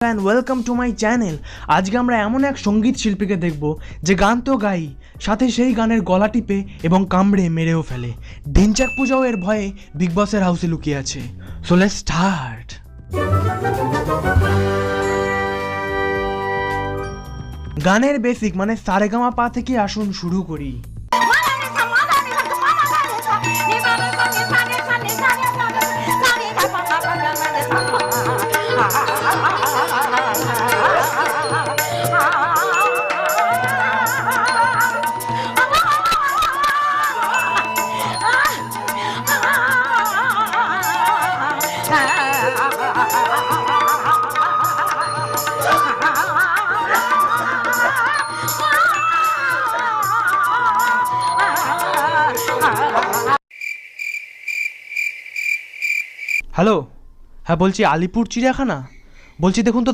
And welcome to my channel. আজকে আমরা এমন এক সঙ্গীত শিল্পীকে দেখব যে গান তো গাই, সাথে সেই গানের গলা টিপে এবং কামড়ে মেরেও ফেলে। ঢিনচাক পূজাও এর ভয়ে বিগ বসের হাউসে লুকিয়ে আছে। So let's start. গানের বেসিক মানে সারেগামা পা থেকে আসুন শুরু করি। হ্যালো, হ্যাঁ বলছি আলিপুর চিড়িয়াখানা। বলছি দেখুন তো